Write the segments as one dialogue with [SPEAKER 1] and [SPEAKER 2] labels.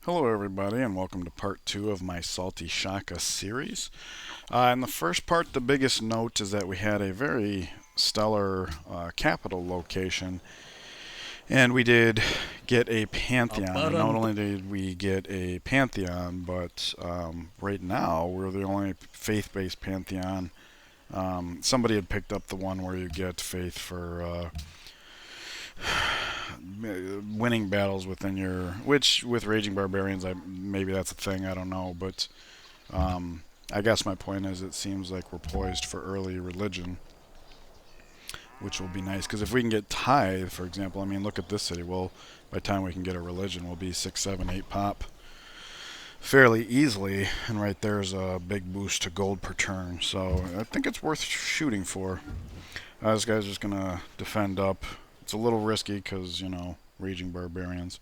[SPEAKER 1] Hello everybody and welcome to part 2 of my Salty Shaka series. In the first part, the biggest note is that we had a very stellar capital location, and we did get a pantheon. And not only did we get a pantheon, but right now we're the only faith-based pantheon. Somebody had picked up the one where you get faith for winning battles within your, which with raging barbarians, maybe that's a thing, I don't know, but I guess my point is it seems like we're poised for early religion, which will be nice because if we can get tithe, for example, I mean, look at this city. Well, by the time we can get a religion, we'll be 6, 7, 8 pop fairly easily, and right there's a big boost to gold per turn, so I think it's worth shooting for. This guy's just gonna defend up. It's a little risky because, you know, raging barbarians.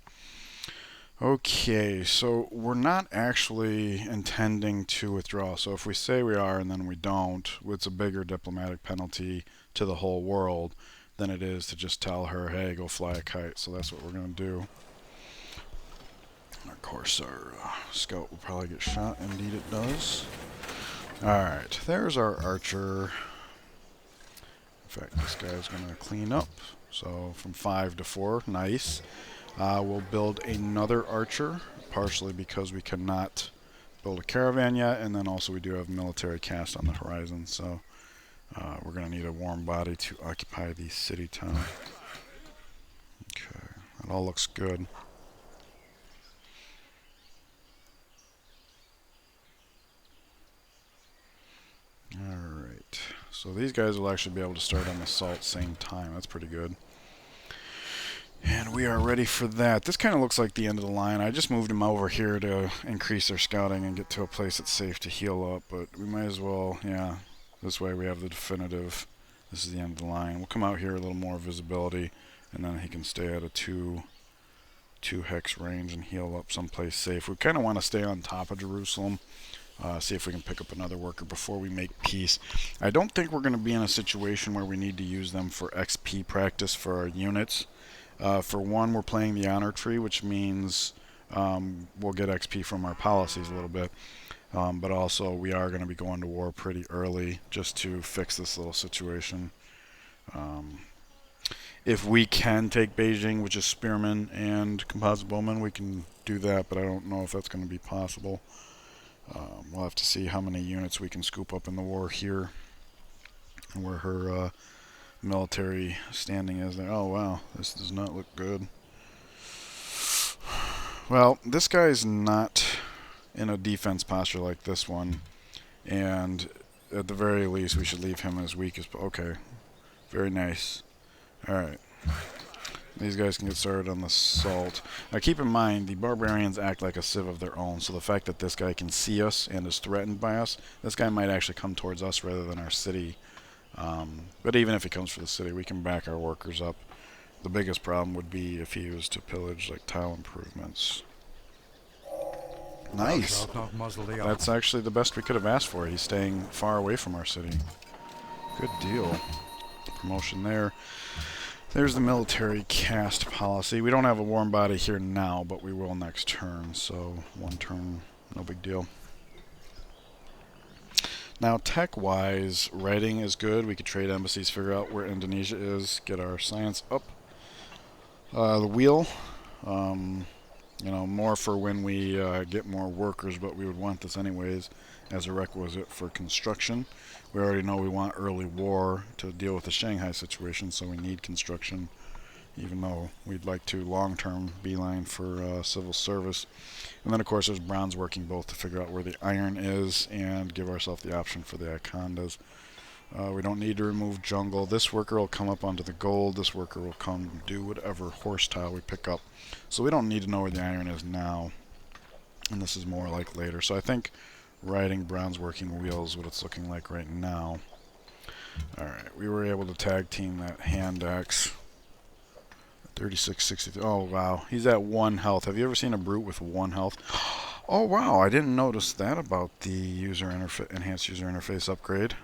[SPEAKER 1] Okay, so we're not actually intending to withdraw. So if we say we are and then we don't, it's a bigger diplomatic penalty to the whole world than it is to just tell her, hey, go fly a kite. So that's what we're going to do. And of course, our scout will probably get shot. Indeed it does. Alright, there's our archer. In fact, this guy's going to clean up. So from 5 to 4, nice. We'll build another archer, partially because we cannot build a caravan yet, and then also we do have military cast on the horizon, so we're going to need a warm body to occupy the city town. Okay, that all looks good. Alright, so these guys will actually be able to start on the assault same time. That's pretty good. And we are ready for that. This kind of looks like the end of the line. I just moved them over here to increase their scouting and get to a place that's safe to heal up, but we might as well, yeah, this way we have the definitive, this is the end of the line. We'll come out here a little more visibility, and then he can stay at a 2 hex range and heal up someplace safe. We kind of want to stay on top of Jerusalem, see if we can pick up another worker before we make peace. I don't think we're going to be in a situation where we need to use them for XP practice for our units. For one, we're playing the honor tree, which means we'll get XP from our policies a little bit. But also, we are going to be going to war pretty early just to fix this little situation. If we can take Beijing, which is spearmen and composite bowmen, we can do that, but I don't know if that's going to be possible. We'll have to see how many units we can scoop up in the war here and where her military standing is there. Oh wow, this does not look good. Well, this guy's not in a defense posture like this one, and at the very least we should leave him as weak as... Okay, very nice. Alright, these guys can get started on the assault. Now keep in mind, the barbarians act like a civ of their own, so the fact that this guy can see us and is threatened by us, this guy might actually come towards us rather than our city. But even if he comes for the city, we can back our workers up. The biggest problem would be if he was to pillage like tile improvements. Nice! That's actually the best we could have asked for. He's staying far away from our city. Good deal. Promotion there. There's the military caste policy. We don't have a warm body here now, but we will next turn. So one turn, no big deal. Now, tech-wise, writing is good. We could trade embassies, figure out where Indonesia is, get our science up. The wheel, you know, more for when we get more workers, but we would want this anyways as a requisite for construction. We already know we want early war to deal with the Shanghai situation, so we need construction, even though we'd like to long-term beeline for civil service. And then, of course, there's bronze working both to figure out where the iron is and give ourselves the option for the Icondas. We don't need to remove jungle. This worker will come up onto the gold. This worker will come do whatever horse tile we pick up. So we don't need to know where the iron is now. And this is more like later. So I think riding bronze working wheels is what it's looking like right now. Alright, we were able to tag team that hand axe. 3663. Oh wow, he's at 1 health. Have you ever seen a brute with 1 health? Oh wow, I didn't notice that about the user interface, enhanced user interface upgrade.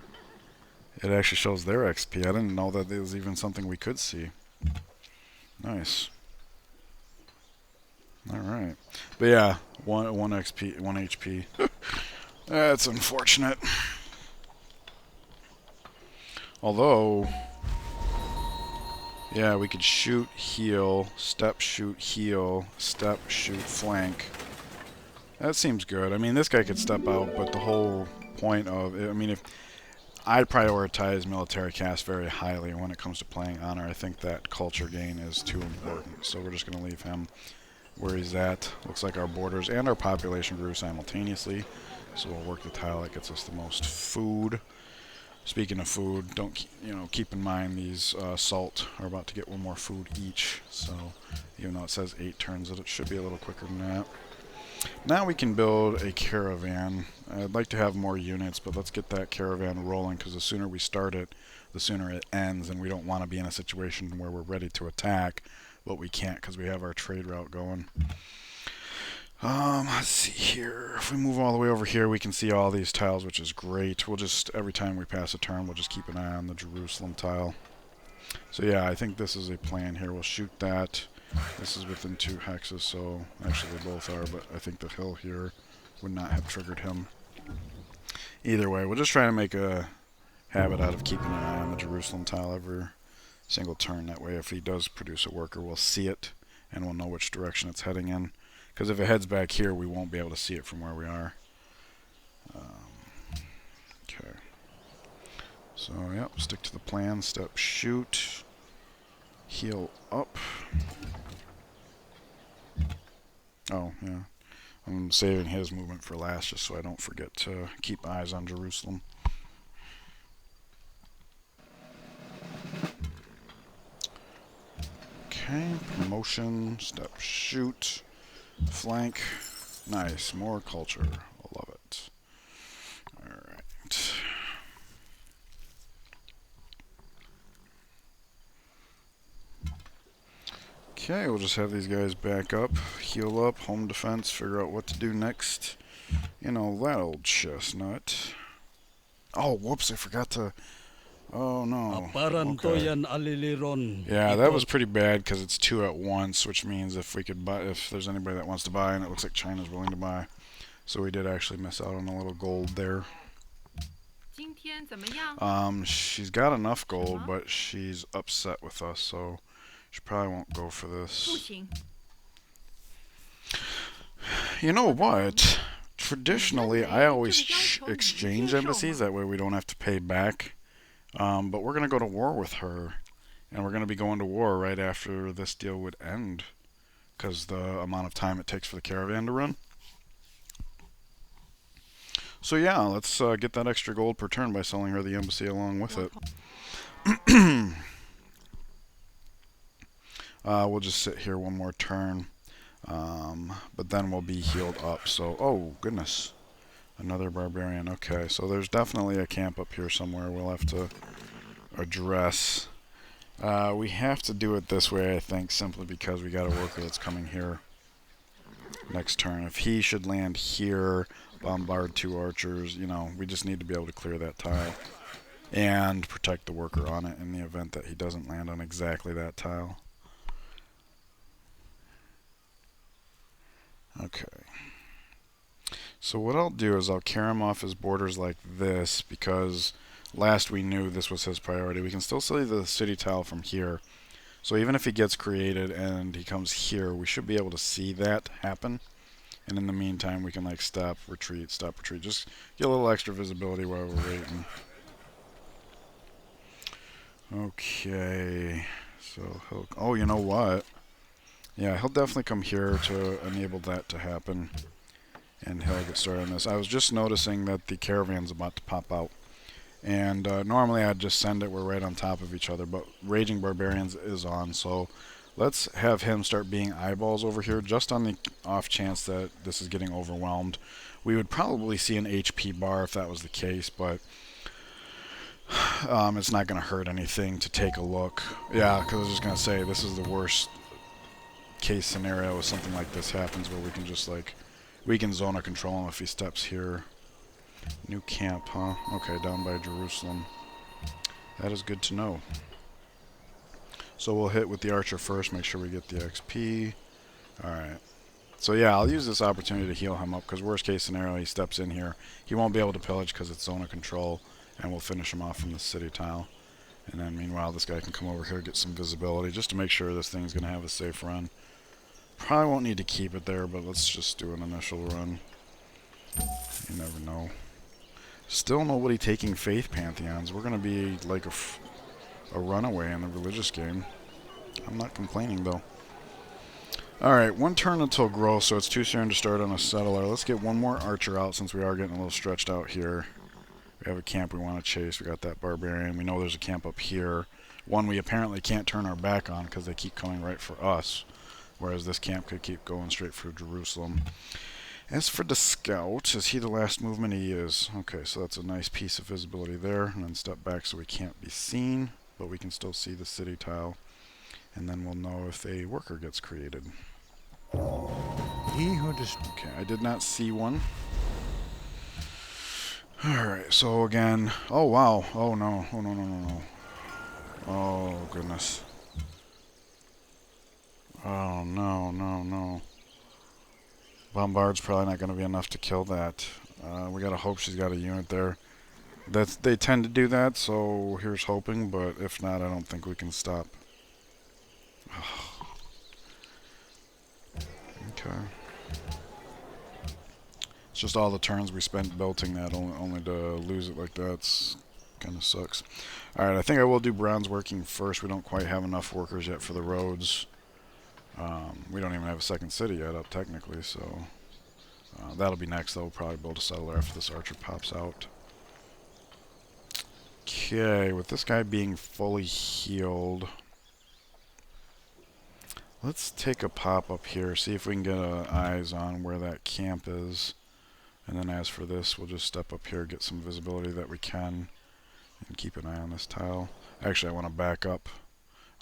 [SPEAKER 1] It actually shows their XP. I didn't know that there was even something we could see. Nice. All right. But yeah, one XP, 1 HP. That's unfortunate. Although, yeah, we could shoot, heal, heal, step, shoot, flank. That seems good. I mean, this guy could step out, but the whole point of it, I mean, if I prioritize military cast very highly when it comes to playing honor, I think that culture gain is too important. So we're just going to leave him where he's at. Looks like our borders and our population grew simultaneously. So we'll work the tile that gets us the most food. Speaking of food, don't keep in mind these salt are about to get one more food each. So even though it says 8 turns, it should be a little quicker than that. Now we can build a caravan. I'd like to have more units, but let's get that caravan rolling, because the sooner we start it, the sooner it ends, and we don't want to be in a situation where we're ready to attack, but we can't because we have our trade route going. Let's see here. If we move all the way over here, we can see all these tiles, which is great. We'll just, every time we pass a turn, we'll just keep an eye on the Jerusalem tile. So yeah, I think this is a plan here. We'll shoot that. This is within 2 hexes, so actually they both are, but I think the hill here would not have triggered him. Either way, we'll just try to make a habit out of keeping an eye on the Jerusalem tile every single turn. That way, if he does produce a worker, we'll see it, and we'll know which direction it's heading in. Because if it heads back here, we won't be able to see it from where we are. Okay. So, yep, stick to the plan. Step, shoot. Heal up. Oh, yeah. I'm saving his movement for last just so I don't forget to keep eyes on Jerusalem. Okay, promotion, step, shoot, flank. Nice, more culture. I love it. Alright. Okay, we'll just have these guys back up, heal up, home defense, figure out what to do next. You know, that old chestnut. Oh, whoops, I forgot to... Oh, no. Okay. Yeah, that was pretty bad because it's 2 at once, which means if we could buy, if there's anybody that wants to buy, and it looks like China's willing to buy. So we did actually miss out on a little gold there. She's got enough gold, but she's upset with us, so she probably won't go for this. You know what? Traditionally, I always exchange embassies, that way we don't have to pay back. But we're going to go to war with her, and we're going to be going to war right after this deal would end, because the amount of time it takes for the caravan to run. So yeah, let's get that extra gold per turn by selling her the embassy along with it. We'll just sit here one more turn, but then we'll be healed up. So, oh goodness, another barbarian. Okay, so there's definitely a camp up here somewhere we'll have to address. We have to do it this way, I think, simply because we got a worker that's coming here next turn. If he should land here, bombard 2 archers, you know, we just need to be able to clear that tile and protect the worker on it in the event that he doesn't land on exactly that tile. Okay. So what I'll do is I'll carry him off his borders like this, because last we knew this was his priority. We can still see the city tile from here. So even if he gets created and he comes here, we should be able to see that happen. And in the meantime, we can like stop, retreat, just get a little extra visibility while we're waiting. Okay, so he'll, oh, you know what? Yeah, he'll definitely come here to enable that to happen, and he'll get started on this. I was just noticing that the caravan's about to pop out, and normally I'd just send it, we're right on top of each other, but Raging Barbarians is on, so let's have him start being eyeballs over here, just on the off chance that this is getting overwhelmed. We would probably see an HP bar if that was the case, but it's not going to hurt anything to take a look. Yeah, because I was just going to say, this is the worst case scenario if something like this happens, where we can just like, we can zone or control him if he steps here. New camp, huh? Okay, down by Jerusalem. That is good to know. So we'll hit with the archer first, make sure we get the XP. Alright. So yeah, I'll use this opportunity to heal him up, because worst case scenario, he steps in here. He won't be able to pillage because it's zone of control, and we'll finish him off from the city tile. And then meanwhile, this guy can come over here, get some visibility, just to make sure this thing's going to have a safe run. Probably won't need to keep it there, but let's just do an initial run. You never know. Still nobody taking Faith Pantheons. We're going to be like a runaway in the religious game. I'm not complaining, though. Alright, one turn until growth, so it's too soon to start on a settler. Let's get one more archer out since we are getting a little stretched out here. We have a camp we want to chase. We got that barbarian. We know there's a camp up here. One we apparently can't turn our back on because they keep coming right for us. Whereas this camp could keep going straight for Jerusalem. As for the scout, is he the last movement? He is. Okay, so that's a nice piece of visibility there. And then step back so we can't be seen, but we can still see the city tile. And then we'll know if a worker gets created. Okay, I did not see one. Alright, so again... Oh, wow. Oh, no. Oh, no, no, no, no. Oh, goodness. Oh, no, no, no. Bombard's probably not going to be enough to kill that. We gotta hope she's got a unit there. They tend to do that, so here's hoping, but if not, I don't think we can stop. Okay. It's just all the turns we spent belting that, only to lose it like that. Kind of sucks. Alright, I think I will do bronze working first. We don't quite have enough workers yet for the roads. We don't even have a second city yet up technically, so that'll be next. Though we'll probably build a settler after this archer pops out. Okay, with this guy being fully healed, let's take a pop up here, see if we can get eyes on where that camp is. And then as for this, we'll just step up here, get some visibility that we can, and keep an eye on this tile. Actually, I want to back up.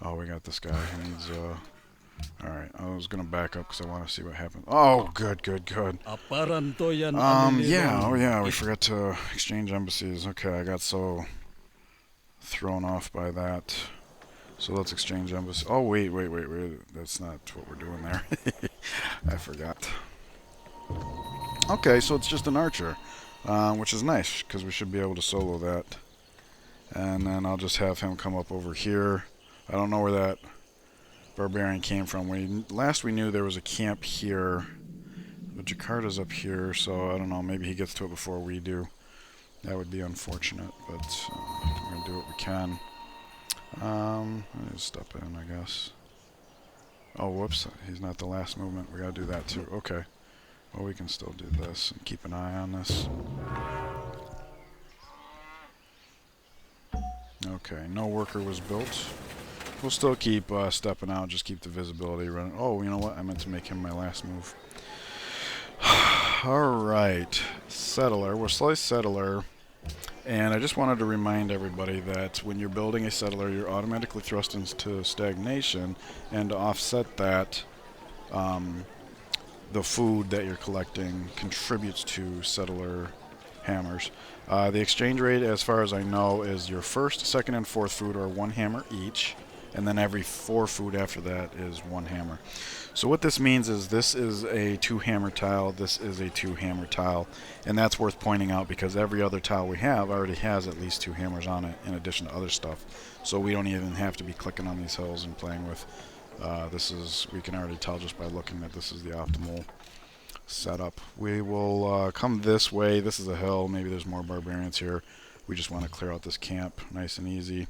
[SPEAKER 1] Oh, we got this guy. He needs, alright, I was going to back up because I want to see what happens. Oh, good, good, good. Yeah, oh yeah, we forgot to exchange embassies. Okay, I got so thrown off by that. So let's exchange embassies. Oh, wait. That's not what we're doing there. I forgot. Okay, so it's just an archer, which is nice, because we should be able to solo that. And then I'll just have him come up over here. I don't know where that barbarian came from. Last we knew there was a camp here, but Jakarta's up here, so I don't know, maybe he gets to it before we do. That would be unfortunate, but we're going to do what we can. Let me just step in, I guess. Oh, whoops, he's not the last movement. We got to do that too. Okay. Well, we can still do this and keep an eye on this. Okay, no worker was built. We'll still keep stepping out, just keep the visibility running. Oh, you know what? I meant to make him my last move. Alright, settler. We're slice settler. And I just wanted to remind everybody that when you're building a settler, you're automatically thrust into stagnation. And to offset that, the food that you're collecting contributes to settler hammers. The exchange rate, as far as I know, is your first, second, and fourth food are 1 hammer each, and then every 4 food after that is 1 hammer. So what this means is this is a 2 hammer tile, this is a 2 hammer tile, and that's worth pointing out because every other tile we have already has at least 2 hammers on it in addition to other stuff. So we don't even have to be clicking on these hills and playing with. We can already tell just by looking that this is the optimal setup. We will come this way. This is a hill. Maybe there's more barbarians here. We just want to clear out this camp nice and easy.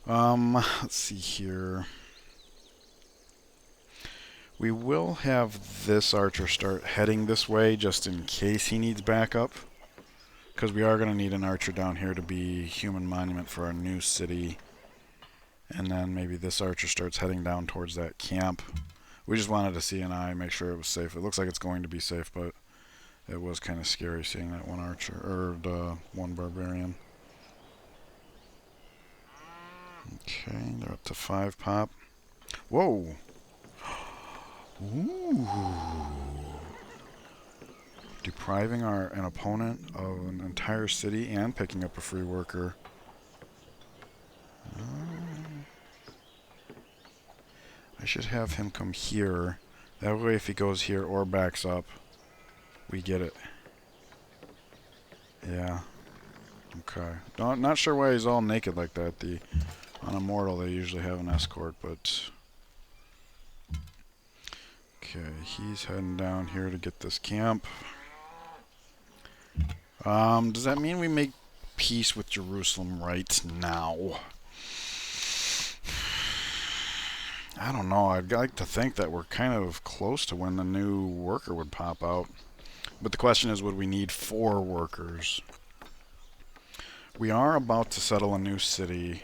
[SPEAKER 1] Let's see here. We will have this archer start heading this way just in case he needs backup, because we are going to need an archer down here to be human monument for our new city. And then maybe this archer starts heading down towards that camp. We just wanted to see an eye, make sure it was safe. It looks like it's going to be safe, but it was kind of scary seeing that one archer, or the one barbarian. Okay, they're up to 5 pop. Whoa! Ooh! Depriving an opponent of an entire city and picking up a free worker. I I should have him come here. That way if he goes here or backs up, we get it. Yeah. Okay. Not sure why he's all naked like that. On Immortal they usually have an escort, but... Okay, he's heading down here to get this camp. Does that mean we make peace with Jerusalem right now? I don't know. I'd like to think that we're kind of close to when the new worker would pop out. But the question is, would we need 4 workers? We are about to settle a new city,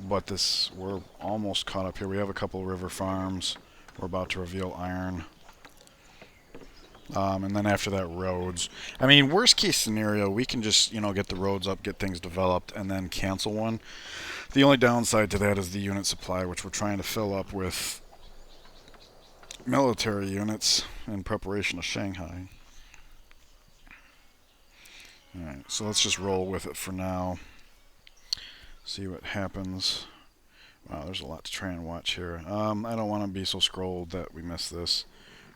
[SPEAKER 1] but we're almost caught up here. We have a couple river farms. We're about to reveal iron. And then after that, roads. I mean, worst case scenario, we can just, get the roads up, get things developed, and then cancel one. The only downside to that is the unit supply, which we're trying to fill up with military units in preparation of Shanghai. Alright, so let's just roll with it for now. See what happens. Wow, there's a lot to try and watch here. I don't want to be so scrolled that we miss this.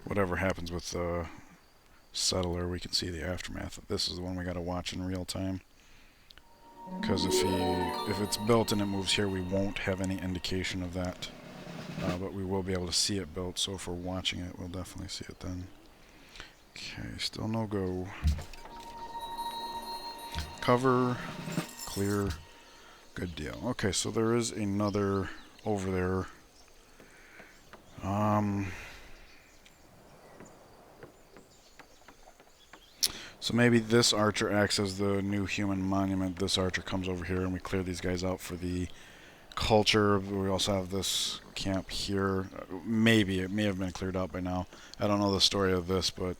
[SPEAKER 1] Whatever happens with the settler, we can see the aftermath. This is the one we got to watch in real time. Because if it's built and it moves here, we won't have any indication of that. But we will be able to see it built, so if we're watching it, we'll definitely see it then. Okay, still no go. Cover, clear, good deal. Okay, so there is another over there. So maybe this archer acts as the new human monument. This archer comes over here and we clear these guys out for the culture. We also have this camp here. Maybe it may have been cleared out by now. I don't know the story of this, but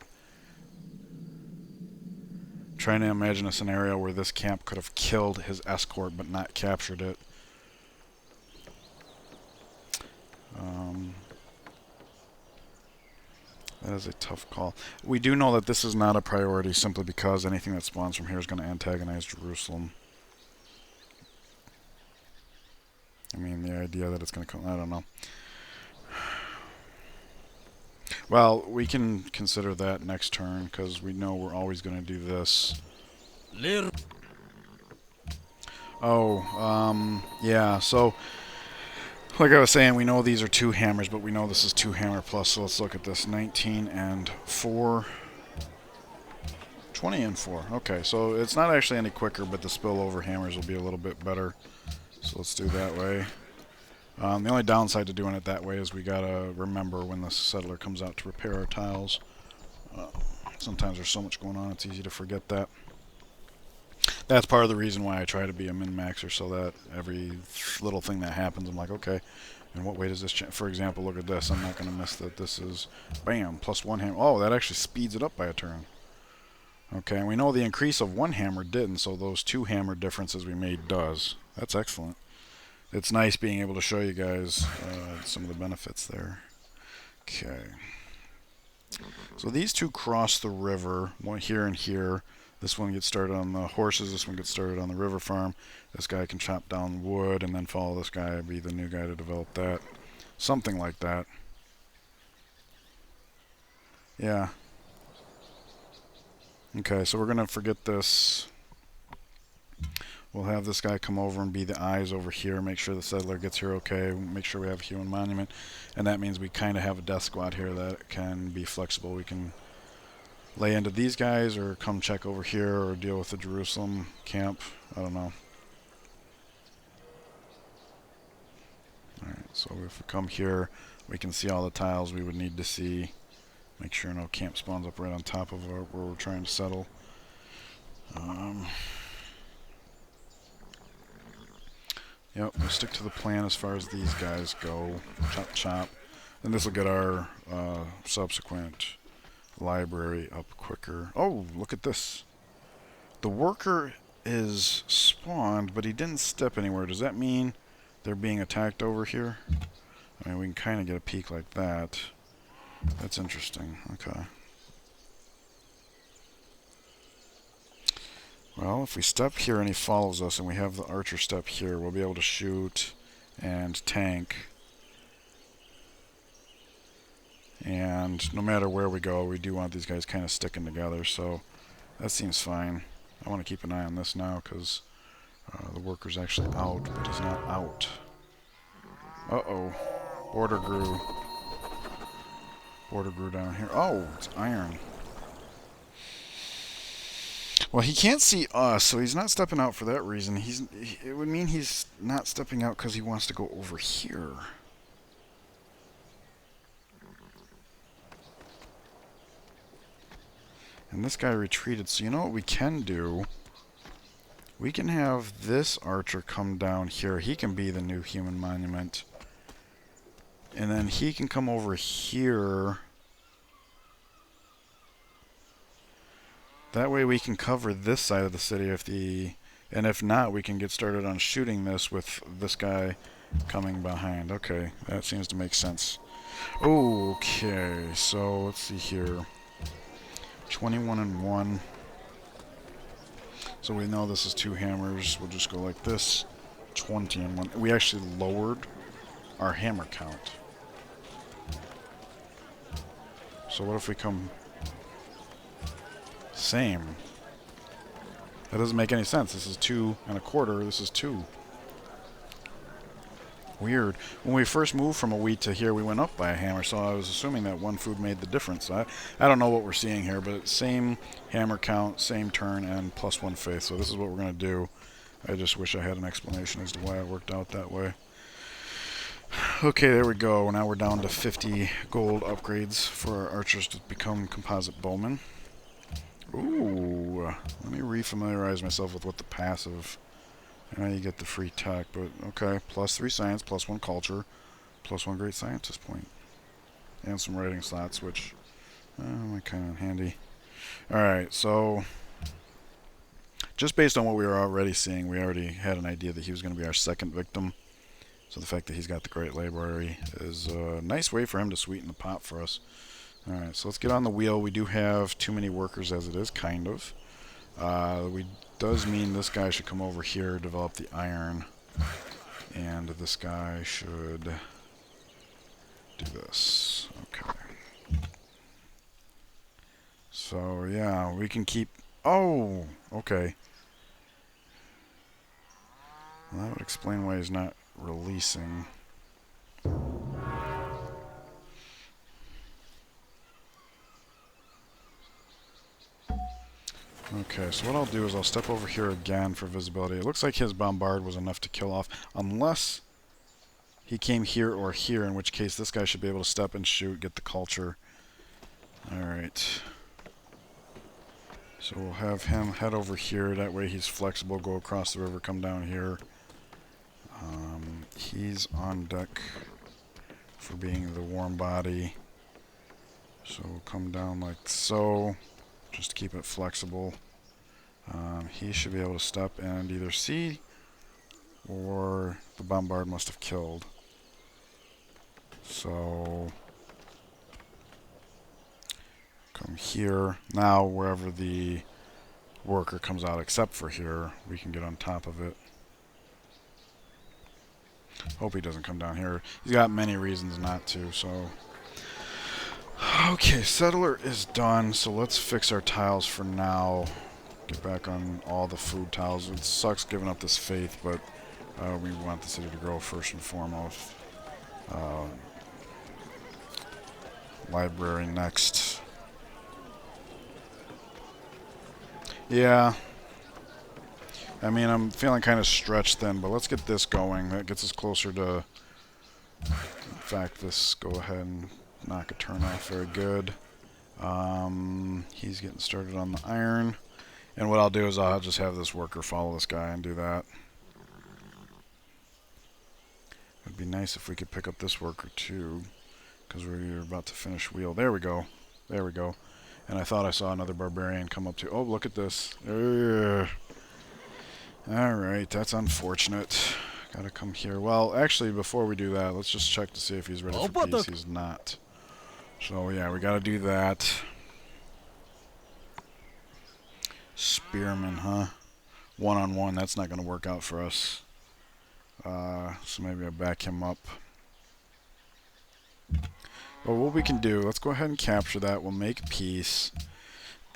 [SPEAKER 1] trying to imagine a scenario where this camp could have killed his escort but not captured it. That is a tough call. We do know that this is not a priority simply because anything that spawns from here is going to antagonize Jerusalem. I mean, the idea that it's going to come... I don't know. Well, we can consider that next turn because we know we're always going to do this. Oh, yeah, so... Like I was saying, we know these are 2 hammers, but we know this is 2 hammer plus, so let's look at this. 19 and 4. 20 and 4. Okay, so it's not actually any quicker, but the spillover hammers will be a little bit better. So let's do that way. The only downside to doing it that way is we gotta remember when the settler comes out to repair our tiles. Sometimes there's so much going on, it's easy to forget that. That's part of the reason why I try to be a min-maxer, so that every little thing that happens, I'm like, okay, in what way does this change? For example, look at this. I'm not going to miss that this is, bam, +1 hammer. Oh, that actually speeds it up by a turn. Okay, and we know the increase of 1 hammer didn't, so those 2 hammer differences we made does. That's excellent. It's nice being able to show you guys some of the benefits there. Okay. So these 2 cross the river, one here and here. This one gets started on the horses, this one gets started on the river farm. This guy can chop down wood and then follow this guy, be the new guy to develop that. Something like that. Yeah. Okay, so we're going to forget this. We'll have this guy come over and be the eyes over here, make sure the settler gets here okay, make sure we have a human monument. And that means we kind of have a death squad here that can be flexible. We can lay into these guys or come check over here or deal with the Jerusalem camp. I don't know. Alright, so if we come here, we can see all the tiles we would need to see. Make sure no camp spawns up right on top of where we're trying to settle. Yep, we'll stick to the plan as far as these guys go. Chop, chop. And this will get our subsequent library up quicker. Oh, look at this. The worker is spawned, but he didn't step anywhere. Does that mean they're being attacked over here? I mean, we can kind of get a peek like that. That's interesting. Okay. Well, if we step here and he follows us and we have the archer step here, we'll be able to shoot and tank. And no matter where we go, we do want these guys kind of sticking together, so that seems fine. I want to keep an eye on this now because the worker's actually out, but he's not out. Uh-oh. Border grew. Border grew down here. Oh, it's iron. Well, he can't see us, so he's not stepping out for that reason. It would mean he's not stepping out because he wants to go over here. And this guy retreated, so you know what we can do? We can have this archer come down here. He can be the new human monument. And then he can come over here. That way we can cover this side of the city and if not, we can get started on shooting this with this guy coming behind. Okay, that seems to make sense. Okay, so let's see here. 21 and 1. So we know this is 2 hammers. We'll just go like this. 20 and 1. We actually lowered our hammer count. So what if we come... Same. That doesn't make any sense. This is 2 1/4. This is 2. Weird. When we first moved from a wheat to here, we went up by a hammer, so I was assuming that 1 food made the difference. I don't know what we're seeing here, but same hammer count, same turn, and plus 1 faith. So this is what we're going to do. I just wish I had an explanation as to why it worked out that way. Okay, there we go. Now we're down to 50 gold upgrades for our archers to become composite bowmen. Ooh, let me refamiliarize myself with what the passive... Now you get the free tech, but okay. Plus 3 science, plus 1 culture, plus 1 great scientist point. And some writing slots, which might kind of handy. Alright, so... Just based on what we were already seeing, we already had an idea that he was going to be our second victim. So the fact that he's got the Great Library is a nice way for him to sweeten the pot for us. Alright, so let's get on the wheel. We do have too many workers as it is, kind of. Does mean this guy should come over here, develop the iron. And this guy should do this. Okay. So, yeah, we can keep... Oh! Okay. Well, that would explain why he's not releasing. Okay, so what I'll do is I'll step over here again for visibility. It looks like his bombard was enough to kill off, unless he came here or here, in which case this guy should be able to step and shoot, get the culture. Alright. So we'll have him head over here, that way he's flexible, go across the river, come down here. He's on deck for being the warm body. So we'll come down like so, just to keep it flexible. He should be able to step and either see or the bombard must have killed. So come here. Now wherever the worker comes out except for here, we can get on top of it. Hope he doesn't come down here. He's got many reasons not to, so... Okay, settler is done, so let's fix our tiles for now. Get back on all the food tiles. It sucks giving up this faith, but we want the city to grow first and foremost. Library next. Yeah. I mean, I'm feeling kind of stretched then, but let's get this going. That gets us closer to... In fact, this go ahead and knock a turn off. Very good. He's getting started on the iron. And what I'll do is I'll just have this worker follow this guy and do that. It would be nice if we could pick up this worker too, because we're about to finish wheel. There we go. There we go. And I thought I saw another barbarian come up to... Oh, look at this. Alright, that's unfortunate. Gotta come here. Well, actually, before we do that, let's just check to see if he's ready for peace. He's not. So, yeah, we gotta do that. Spearman, huh? One-on-one, that's not gonna work out for us. So maybe I back him up. But what we can do, let's go ahead and capture that. We'll make peace.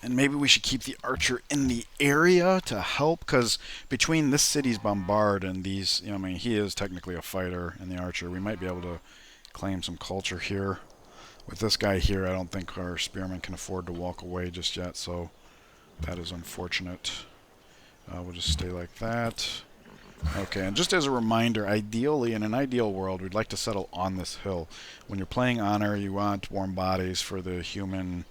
[SPEAKER 1] And maybe we should keep the archer in the area to help, because between this city's bombard and these, I mean, he is technically a fighter and the archer. We might be able to claim some culture here. With this guy here, I don't think our spearmen can afford to walk away just yet, so that is unfortunate. We'll just stay like that. Okay, and just as a reminder, ideally, in an ideal world, we'd like to settle on this hill. When you're playing honor, you want warm bodies for the human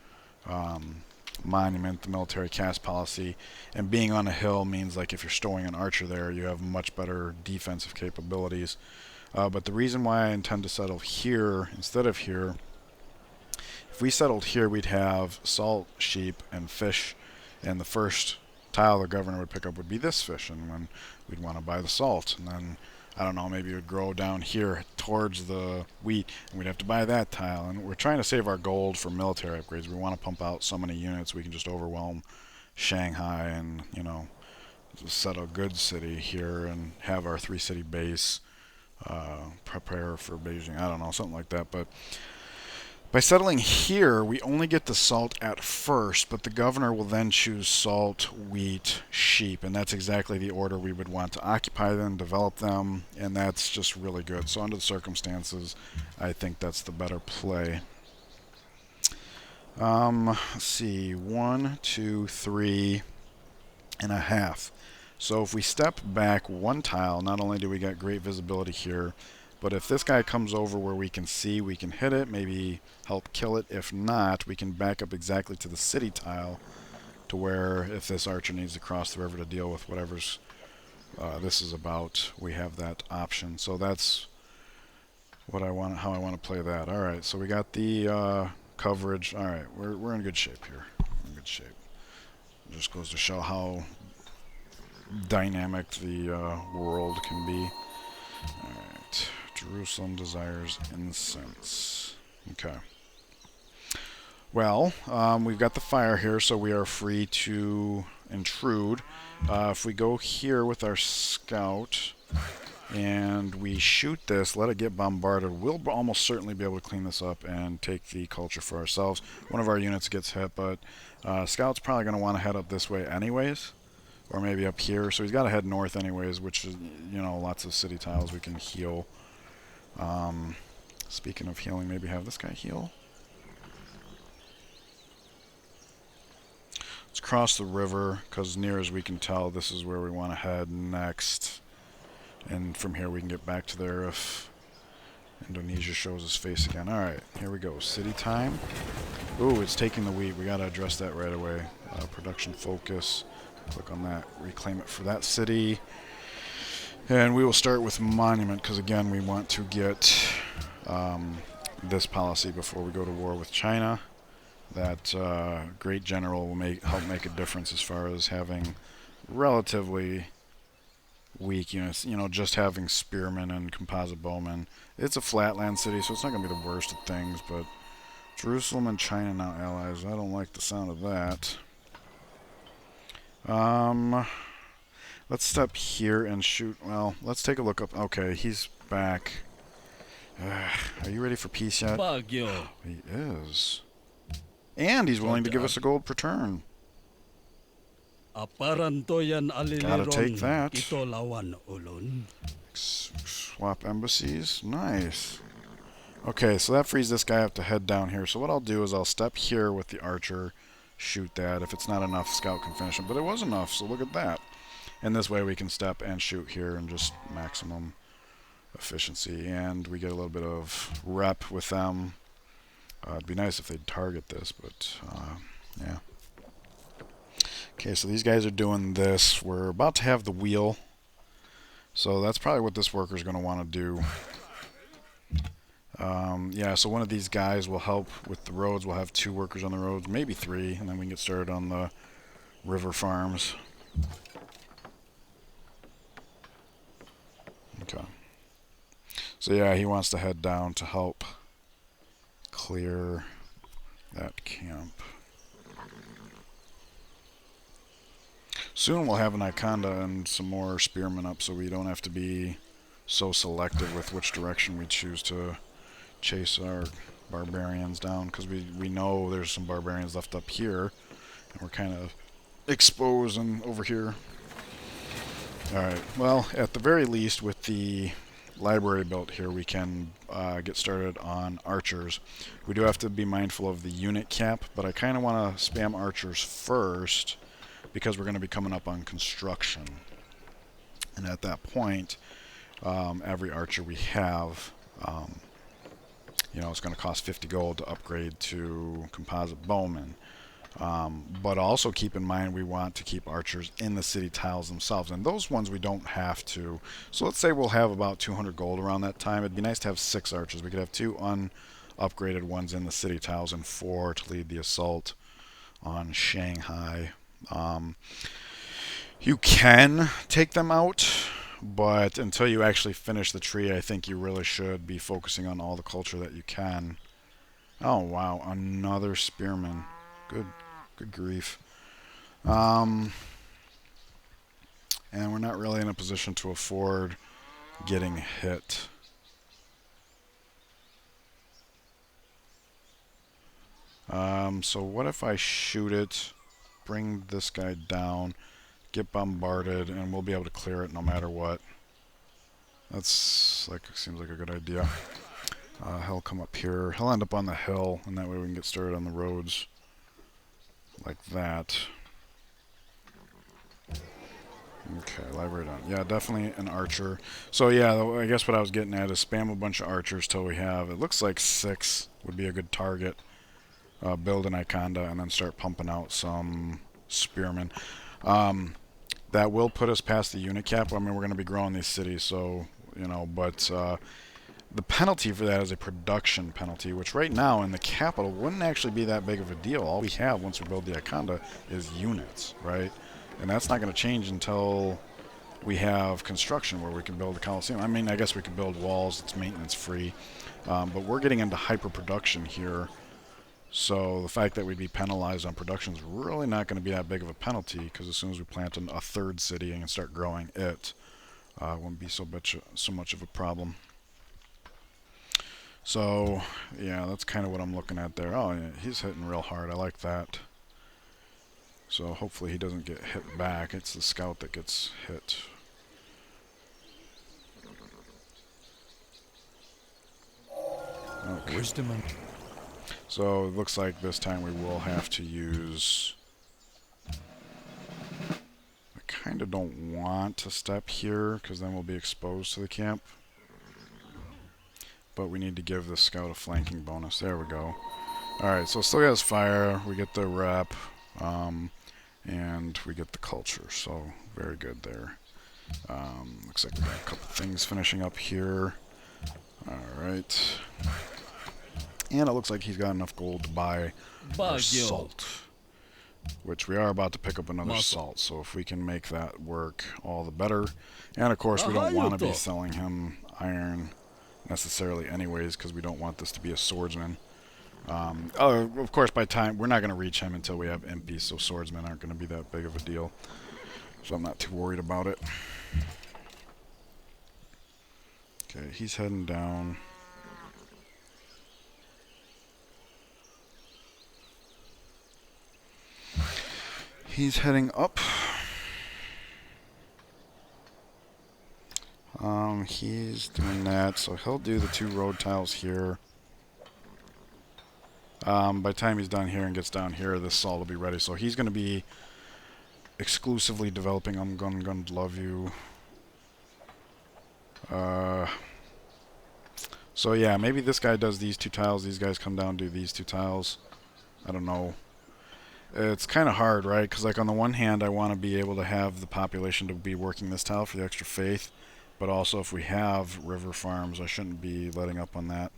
[SPEAKER 1] monument, the military caste policy, and being on a hill means, like, if you're stowing an archer there, you have much better defensive capabilities. But the reason why I intend to settle here instead of here, if we settled here, we'd have salt, sheep, and fish, and the first tile the governor would pick up would be this fish, and then we'd want to buy the salt, and then I don't know, maybe it would grow down here towards the wheat, and we'd have to buy that tile. And we're trying to save our gold for military upgrades. We want to pump out so many units we can just overwhelm Shanghai and, set a good city here and have our 3-city base, prepare for Beijing. I don't know, something like that. But by settling here, we only get the salt at first, but the governor will then choose salt, wheat, sheep, and that's exactly the order we would want to occupy them, develop them, and that's just really good. So under the circumstances, I think that's the better play. Let's see, 1, 2, 3 and a half. So if we step back one tile, not only do we get great visibility here, but if this guy comes over where we can see, we can hit it, maybe help kill it. If not, we can back up exactly to the city tile to where if this archer needs to cross the river to deal with whatever's this is about, we have that option. So that's what I want, how I want to play that. All right, so we got the coverage. All right, we're in good shape here. We're in good shape. It just goes to show how dynamic the world can be. All right. Jerusalem desires incense. Okay. Well, we've got the fire here, so we are free to intrude. If we go here with our scout and we shoot this, let it get bombarded, we'll almost certainly be able to clean this up and take the culture for ourselves. One of our units gets hit, but scout's probably going to want to head up this way anyways, or maybe up here. So he's got to head north anyways, which is, lots of city tiles we can heal. Speaking of healing, maybe have this guy heal. Let's cross the river, because near as we can tell, this is where we want to head next. And from here we can get back to there if Indonesia shows his face again. Alright, here we go. City time. Ooh, it's taking the wheat. We got to address that right away. Production focus. Click on that. Reclaim it for that city. And we will start with monument, because again we want to get this policy before we go to war with China. That great general will help make a difference as far as having relatively weak units. Just having spearmen and composite bowmen. It's a flatland city, so it's not going to be the worst of things, but Jerusalem and China now allies. I don't like the sound of that. Let's step here and shoot. Well, let's take a look up. Okay, he's back. Are you ready for peace yet? He is. And he's willing to give us a gold per turn. Gotta take that. Swap embassies. Nice. Okay, so that frees this guy up to head down here. So what I'll do is I'll step here with the archer, shoot that. If it's not enough, scout can finish him. But it was enough, so look at that. And this way we can step and shoot here and just maximum efficiency. And we get a little bit of rep with them. It'd be nice if they'd target this, but yeah. Okay, so these guys are doing this. We're about to have the wheel. So that's probably what this worker's going to want to do. Yeah, so one of these guys will help with the roads. We'll have 2 workers on the roads, maybe 3, and then we can get started on the river farms. Okay. So yeah, he wants to head down to help clear that camp. Soon we'll have an Iconda and some more spearmen up, so we don't have to be so selective with which direction we choose to chase our barbarians down, because we know there's some barbarians left up here, and we're kind of exposed and over here. Alright, well, at the very least, with the library built here, we can get started on archers. We do have to be mindful of the unit cap, but I kind of want to spam archers first, because we're going to be coming up on construction. And at that point, every archer we have, you know, it's going to cost 50 gold to upgrade to composite bowman. But also keep in mind we want to keep archers in the city tiles themselves, and those ones we don't have to. So let's say we'll have about 200 gold around that time. It'd be nice to have 6 archers. We could have 2 unupgraded ones in the city tiles and 4 to lead the assault on Shanghai. You can take them out, but until you actually finish the tree, I think you really should be focusing on all the culture that you can. Oh wow, another spearman. Good grief. And we're not really in a position to afford getting hit. So what if I shoot it, bring this guy down, get bombarded, and we'll be able to clear it no matter what. That's seems like a good idea. He'll come up here. He'll end up on the hill, and that way we can get started on the roads. Like that. Okay, library done. Yeah, definitely an archer. So yeah, I guess what I was getting at is spam a bunch of archers till we have, it looks like 6 would be a good target. Build an Iconda and then start pumping out some spearmen. That will put us past the unit cap. I mean, we're going to be growing these cities, so, you know, but the penalty for that is a production penalty, which right now in the capital wouldn't actually be that big of a deal. All we have once we build the Iconda is units, right? And that's not going to change until we have construction where we can build a Coliseum. I mean, I guess we could build walls. It's maintenance free. But we're getting into hyper production here. So the fact that we'd be penalized on production is really not going to be that big of a penalty, because as soon as we plant a 3rd city and start growing it, won't be so much of a problem. So yeah, that's kind of what I'm looking at there. Oh yeah, he's hitting real hard. I like that. So hopefully he doesn't get hit back. It's the scout that gets hit. Okay.
[SPEAKER 2] Wisdom and
[SPEAKER 1] so it looks like this time we will have to use... I kind of don't want to step here, because then we'll be exposed to the camp. But we need to give the scout a flanking bonus. There we go. Alright, so still got his fire. We get the rep. And we get the culture. So very good there. Looks like we got a couple things finishing up here. Alright. And it looks like he's got enough gold to buy our salt, which we are about to pick up another salt. So if we can make that work, all the better. And of course, we don't want to be selling him iron necessarily anyways, because we don't want this to be a swordsman. Of course, by time, we're not going to reach him until we have impies, so swordsmen aren't going to be that big of a deal. So I'm not too worried about it. Okay, he's heading down. He's heading up. He's doing that, so he'll do the 2 road tiles here. By the time he's done here and gets down here, this salt will be ready. So he's going to be exclusively developing I'm Gonna Love You. So yeah, maybe this guy does these 2 tiles, these guys come down and do these 2 tiles. I don't know. It's kind of hard, right? Because like on the one hand, I want to be able to have the population to be working this tile for the extra faith. But also if we have river farms, I shouldn't be letting up on that.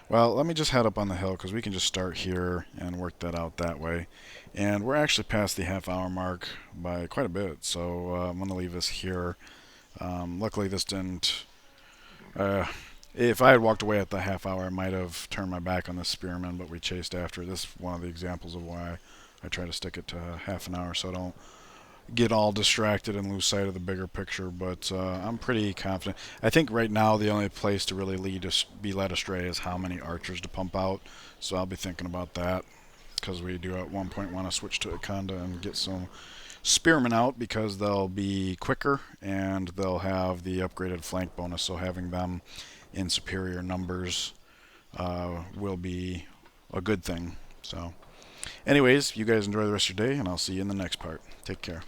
[SPEAKER 1] Well, let me just head up on the hill, because we can just start here and work that out that way. And we're actually past the half-hour mark by quite a bit, so I'm going to leave this here. Luckily this didn't... if I had walked away at the half hour, I might have turned my back on the spearman, but we chased after. This is one of the examples of why I try to stick it to half an hour, so I don't get all distracted and lose sight of the bigger picture. But I'm pretty confident. I think right now the only place to really be led astray is how many archers to pump out. So I'll be thinking about that because we do at one point want to switch to Akanda and get some spearmen out because they'll be quicker and they'll have the upgraded flank bonus. So having them in superior numbers will be a good thing. So, anyways, you guys enjoy the rest of your day, and I'll see you in the next part. Take care.